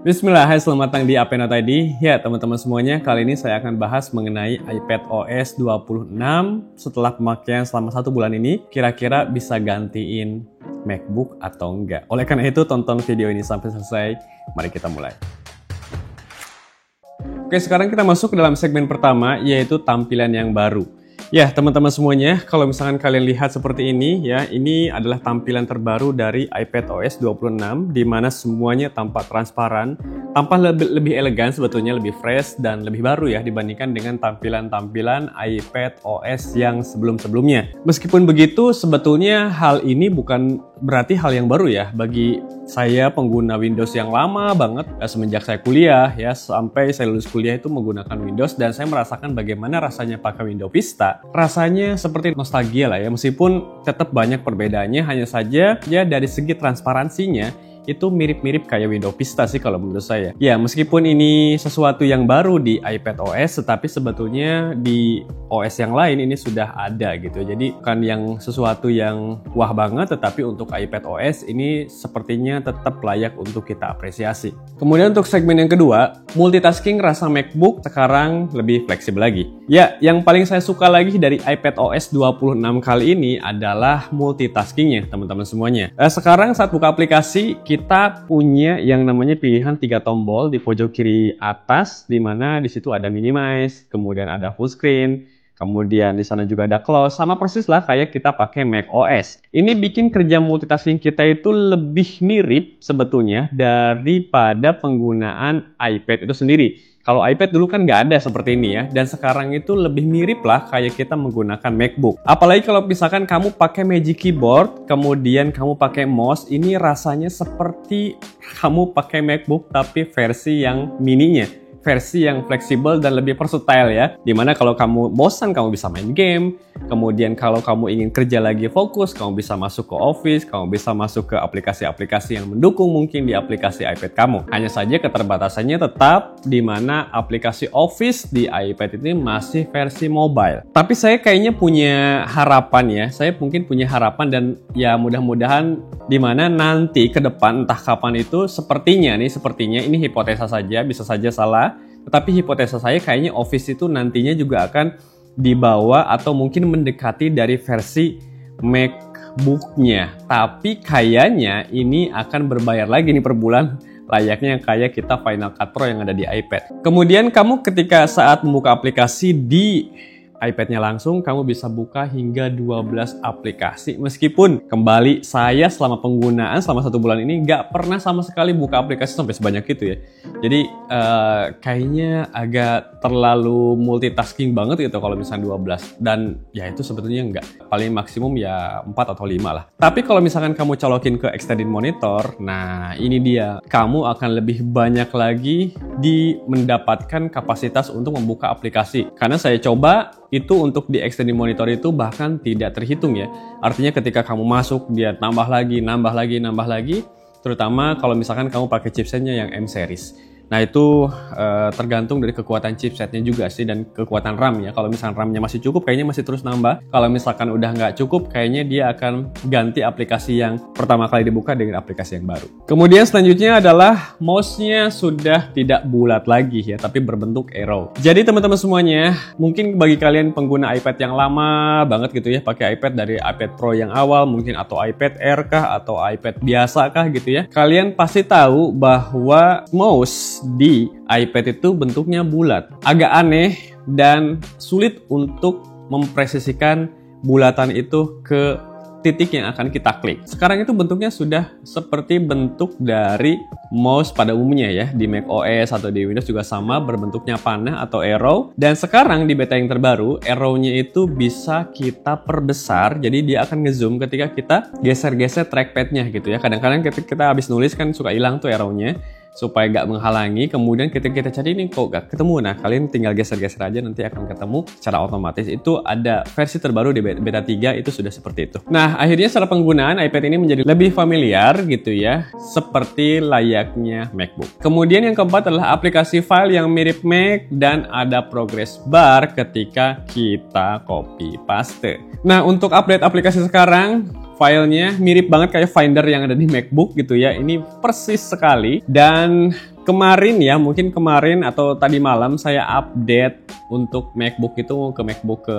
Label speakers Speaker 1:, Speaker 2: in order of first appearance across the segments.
Speaker 1: Bismillah, hai selamat datang di Apena tadi. Ya teman-teman semuanya, kali ini saya akan bahas mengenai iPadOS 26 setelah pemakaian selama 1 bulan ini, kira-kira bisa gantiin MacBook atau enggak. Oleh karena itu, tonton video ini sampai selesai. Mari kita mulai. Oke, sekarang kita masuk ke dalam segmen pertama, yaitu tampilan yang baru. Ya, teman-teman semuanya, kalau misalkan kalian lihat seperti ini, ya, ini adalah tampilan terbaru dari iPadOS 26, di mana semuanya tampak transparan, tampak lebih elegan sebetulnya, lebih fresh, dan lebih baru ya, dibandingkan dengan tampilan-tampilan iPadOS yang sebelum-sebelumnya. Meskipun begitu, sebetulnya hal ini bukan berarti hal yang baru ya, bagi saya pengguna Windows yang lama banget, semenjak saya kuliah, ya, sampai saya lulus kuliah itu menggunakan Windows, dan saya merasakan bagaimana rasanya pakai Windows Vista. Rasanya seperti nostalgia lah ya, meskipun tetap banyak perbedaannya, hanya saja ya dari segi transparansinya itu mirip-mirip kayak Windows Vista sih kalau menurut saya. Ya, meskipun ini sesuatu yang baru di iPadOS, tetapi sebetulnya di OS yang lain ini sudah ada gitu. Jadi bukan yang sesuatu yang wah banget, tetapi untuk iPadOS ini sepertinya tetap layak untuk kita apresiasi. Kemudian untuk segmen yang kedua, multitasking rasa MacBook sekarang lebih fleksibel lagi. Ya, yang paling saya suka lagi dari iPadOS 26 kali ini adalah multitaskingnya teman-teman semuanya. Sekarang saat buka aplikasi, kita punya yang namanya pilihan 3 tombol di pojok kiri atas, di mana di situ ada minimize, kemudian ada full screen, kemudian di sana juga ada close, sama persis lah kayak kita pakai macOS. Ini bikin kerja multitasking kita itu lebih mirip sebetulnya daripada penggunaan iPad itu sendiri. Kalau iPad dulu kan nggak ada seperti ini ya, dan sekarang itu lebih mirip lah kayak kita menggunakan MacBook. Apalagi kalau misalkan kamu pakai Magic Keyboard, kemudian kamu pakai mouse, ini rasanya seperti kamu pakai MacBook tapi versi yang mininya. Versi yang fleksibel dan lebih versatile ya. Dimana kalau kamu bosan, kamu bisa main game. Kemudian kalau kamu ingin kerja lagi fokus, kamu bisa masuk ke Office, kamu bisa masuk ke aplikasi-aplikasi yang mendukung mungkin di aplikasi iPad kamu. Hanya saja keterbatasannya tetap di mana aplikasi Office di iPad ini masih versi mobile. Tapi saya kayaknya punya harapan ya. Saya mungkin punya harapan dan ya mudah-mudahan di mana nanti ke depan entah kapan itu sepertinya ini hipotesa saja, bisa saja salah. Tetapi hipotesa saya kayaknya Office itu nantinya juga akan dibawa atau mungkin mendekati dari versi MacBook-nya. Tapi kayaknya ini akan berbayar lagi nih per bulan, layaknya kayak kita Final Cut Pro yang ada di iPad. Kemudian kamu ketika saat membuka aplikasi di iPad-nya langsung, kamu bisa buka hingga 12 aplikasi. Meskipun kembali saya selama penggunaan selama 1 bulan ini nggak pernah sama sekali buka aplikasi sampai sebanyak itu ya. Jadi kayaknya agak terlalu multitasking banget gitu kalau misalnya 12. Dan ya itu sebetulnya nggak. Paling maksimum ya 4 atau 5 lah. Tapi kalau misalkan kamu colokin ke extended monitor, nah ini dia. Kamu akan lebih banyak lagi mendapatkan kapasitas untuk membuka aplikasi. Karena saya coba, itu untuk di extended monitor itu bahkan tidak terhitung ya. Artinya ketika kamu masuk, dia nambah lagi, terutama kalau misalkan kamu pakai chipsetnya yang M series. Nah itu tergantung dari kekuatan chipsetnya juga sih dan kekuatan RAM ya. Kalau misalkan RAM-nya masih cukup, kayaknya masih terus nambah. Kalau misalkan udah nggak cukup, kayaknya dia akan ganti aplikasi yang pertama kali dibuka dengan aplikasi yang baru. Kemudian selanjutnya adalah mouse-nya sudah tidak bulat lagi ya, tapi berbentuk arrow. Jadi teman-teman semuanya, mungkin bagi kalian pengguna iPad yang lama banget gitu ya, pakai iPad dari iPad Pro yang awal mungkin, atau iPad Air kah, atau iPad biasa kah gitu ya, kalian pasti tahu bahwa mouse di iPad itu bentuknya bulat. Agak aneh dan sulit untuk mempresisikan bulatan itu ke titik yang akan kita klik. Sekarang itu bentuknya sudah seperti bentuk dari mouse pada umumnya ya. Di macOS atau di Windows juga sama, berbentuknya panah atau arrow. Dan sekarang di beta yang terbaru, arrow-nya itu bisa kita perbesar. Jadi dia akan ngezoom ketika kita geser-geser trackpad-nya gitu ya. Kadang-kadang ketika kita habis nulis kan suka hilang tuh arrow-nya, supaya nggak menghalangi. Kemudian ketika kita cari ini kok nggak ketemu, nah kalian tinggal geser-geser aja, nanti akan ketemu secara otomatis. Itu ada versi terbaru di beta 3 itu sudah seperti itu. Nah akhirnya secara penggunaan iPad ini menjadi lebih familiar gitu ya, seperti layaknya MacBook. Kemudian yang keempat adalah aplikasi file yang mirip Mac dan ada progress bar ketika kita copy paste. Nah untuk update aplikasi sekarang, filenya mirip banget kayak Finder yang ada di MacBook gitu ya. Ini persis sekali. Dan kemarin ya, mungkin kemarin atau tadi malam saya update untuk MacBook itu ke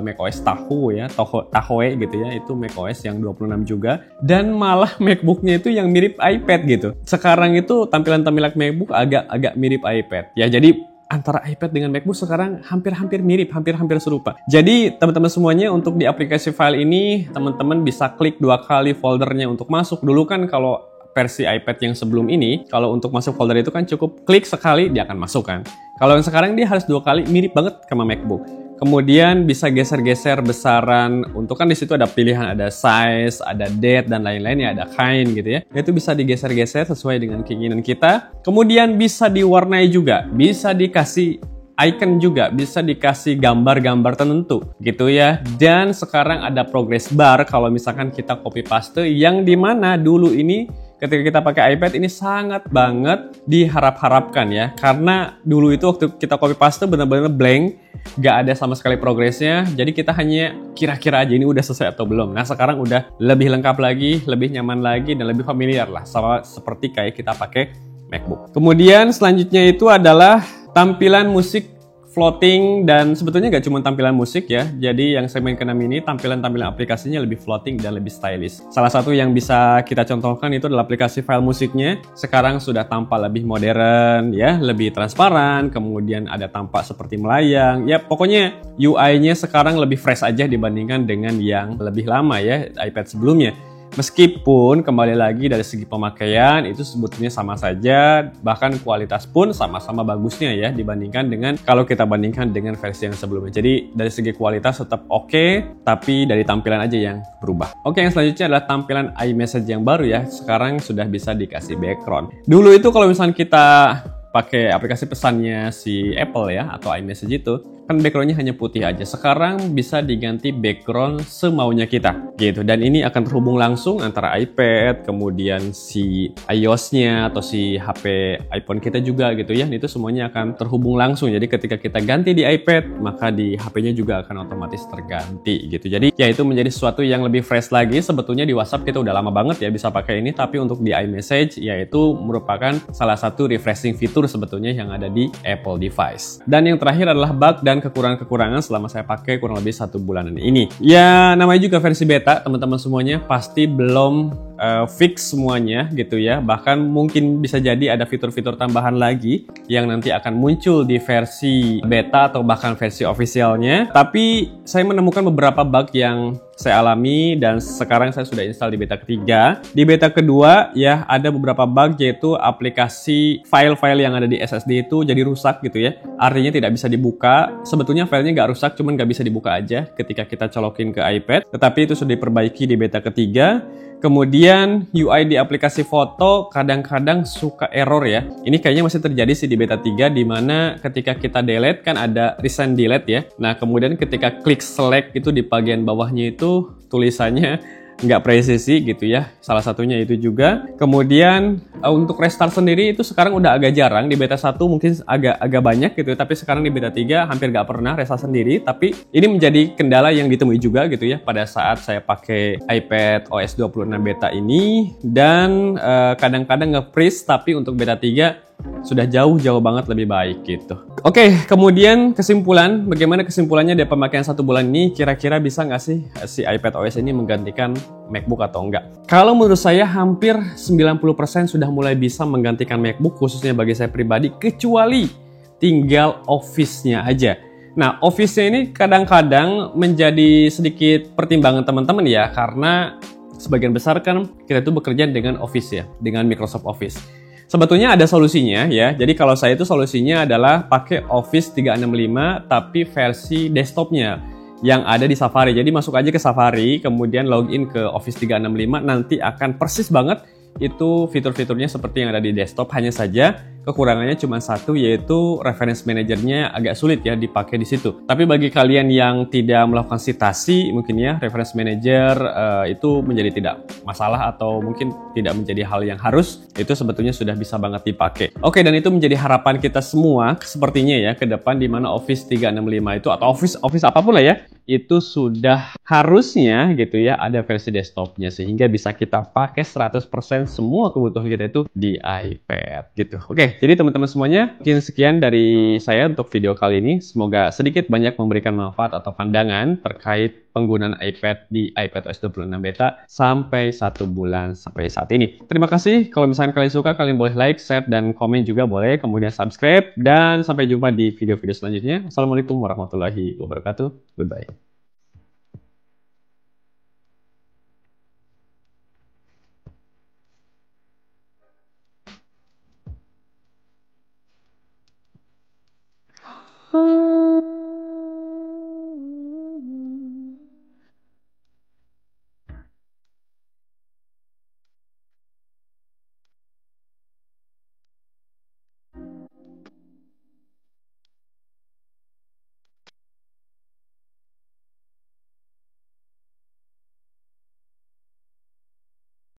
Speaker 1: macOS Tahoe ya, Tahoe gitu ya. Itu macOS yang 26 juga. Dan malah MacBooknya itu yang mirip iPad gitu. Sekarang itu tampilan-tampilan MacBook agak mirip iPad. Ya, jadi antara iPad dengan MacBook sekarang hampir-hampir mirip, hampir-hampir serupa. Jadi teman-teman semuanya untuk di aplikasi file ini, teman-teman bisa klik 2 kali foldernya untuk masuk. Dulu kan kalau versi iPad yang sebelum ini, kalau untuk masuk folder itu kan cukup klik sekali dia akan masuk kan. Kalau yang sekarang dia harus 2 kali, mirip banget sama MacBook. Kemudian bisa geser-geser besaran, untuk kan di situ ada pilihan, ada size, ada date dan lain-lain ya, ada kind gitu ya. Itu bisa digeser-geser sesuai dengan keinginan kita. Kemudian bisa diwarnai juga, bisa dikasih icon juga, bisa dikasih gambar-gambar tertentu gitu ya. Dan sekarang ada progress bar kalau misalkan kita copy paste, yang dimana dulu ini ketika kita pakai iPad ini sangat banget diharap-harapkan ya. Karena dulu itu waktu kita copy paste benar-benar blank, gak ada sama sekali progresnya. Jadi kita hanya kira-kira aja ini udah selesai atau belum. Nah sekarang udah lebih lengkap lagi, lebih nyaman lagi, dan lebih familiar lah, sama seperti kayak kita pakai MacBook. Kemudian selanjutnya itu adalah tampilan musik floating, dan sebetulnya nggak cuma tampilan musik ya. Jadi yang segmen ke-6 ini tampilan-tampilan aplikasinya lebih floating dan lebih stylish. Salah satu yang bisa kita contohkan itu adalah aplikasi file musiknya. Sekarang sudah tampak lebih modern ya, lebih transparan, kemudian ada tampak seperti melayang. Ya pokoknya UI-nya sekarang lebih fresh aja dibandingkan dengan yang lebih lama ya, iPad sebelumnya. Meskipun kembali lagi dari segi pemakaian itu sebetulnya sama saja, bahkan kualitas pun sama-sama bagusnya ya dibandingkan dengan kalau kita bandingkan dengan versi yang sebelumnya. Jadi dari segi kualitas tetap oke, tapi dari tampilan aja yang berubah. Oke, yang selanjutnya adalah tampilan iMessage yang baru ya. Sekarang sudah bisa dikasih background. Dulu itu kalau misalnya kita pakai aplikasi pesannya si Apple ya, atau iMessage itu, kan backgroundnya hanya putih aja. Sekarang bisa diganti background semaunya kita gitu. Dan ini akan terhubung langsung antara iPad, kemudian si iOS-nya atau si HP iPhone kita juga gitu ya. Itu semuanya akan terhubung langsung. Jadi ketika kita ganti di iPad, maka di HP-nya juga akan otomatis terganti gitu. Jadi ya itu menjadi sesuatu yang lebih fresh lagi. Sebetulnya di WhatsApp kita udah lama banget ya bisa pakai ini, tapi untuk di iMessage ya itu merupakan salah satu refreshing fitur sebetulnya yang ada di Apple device. Dan yang terakhir adalah bug dan kekurangan-kekurangan selama saya pakai kurang lebih 1 bulanan ini. Ya namanya juga versi beta, teman-teman semuanya pasti belum fix semuanya gitu ya. Bahkan mungkin bisa jadi ada fitur-fitur tambahan lagi yang nanti akan muncul di versi beta atau bahkan versi officialnya. Tapi saya menemukan beberapa bug yang saya alami dan sekarang saya sudah install di beta ketiga. Di beta kedua ya ada beberapa bug, yaitu aplikasi file-file yang ada di SSD itu jadi rusak gitu ya. Artinya tidak bisa dibuka. Sebetulnya filenya nggak rusak, cuman nggak bisa dibuka aja ketika kita colokin ke iPad. Tetapi itu sudah diperbaiki di beta ketiga. Kemudian UI di aplikasi foto kadang-kadang suka error ya. Ini kayaknya masih terjadi sih di beta 3, di mana ketika kita delete kan ada recent delete ya. Nah kemudian ketika klik select itu di bagian bawahnya itu tulisannya nggak presisi gitu ya. Salah satunya itu juga. Kemudian untuk restart sendiri itu sekarang udah agak jarang. Di beta 1 mungkin agak banyak gitu, tapi sekarang di beta 3 hampir nggak pernah restart sendiri. Tapi ini menjadi kendala yang ditemui juga gitu ya pada saat saya pakai iPad OS 26 beta ini. Dan kadang-kadang nge-freeze, tapi untuk beta 3 sudah jauh banget lebih baik gitu. Oke, kemudian kesimpulan, bagaimana kesimpulannya dari pemakaian 1 bulan ini? Kira-kira bisa nggak sih si iPad OS ini menggantikan MacBook atau enggak? Kalau menurut saya hampir 90% sudah mulai bisa menggantikan MacBook, khususnya bagi saya pribadi, kecuali tinggal Office-nya aja. Nah, Office-nya ini kadang-kadang menjadi sedikit pertimbangan teman-teman ya, karena sebagian besar kan kita itu bekerja dengan Office ya, dengan Microsoft Office. Sebetulnya ada solusinya ya. Jadi kalau saya itu solusinya adalah pakai Office 365 tapi versi desktopnya yang ada di Safari. Jadi masuk aja ke Safari, kemudian login ke Office 365, nanti akan persis banget itu fitur-fiturnya seperti yang ada di desktop. Hanya saja kekurangannya cuma satu, yaitu reference manajernya agak sulit ya dipakai di situ. Tapi bagi kalian yang tidak melakukan citasi, mungkin ya reference manager itu menjadi tidak masalah atau mungkin tidak menjadi hal yang harus. Itu sebetulnya sudah bisa banget dipakai. Oke, dan itu menjadi harapan kita semua sepertinya ya ke depan, di mana Office 365 itu atau Office apapun lah ya, itu sudah harusnya gitu ya ada versi desktopnya sehingga bisa kita pakai 100% semua kebutuhan kita itu di iPad gitu. Oke, jadi teman-teman semuanya, mungkin sekian dari saya untuk video kali ini. Semoga sedikit banyak memberikan manfaat atau pandangan terkait penggunaan iPad di iPadOS 26 beta sampai 1 bulan sampai saat ini. Terima kasih. Kalau misalnya kalian suka, kalian boleh like, share, dan komen juga boleh. Kemudian subscribe. Dan sampai jumpa di video-video selanjutnya. Assalamualaikum warahmatullahi wabarakatuh. Goodbye.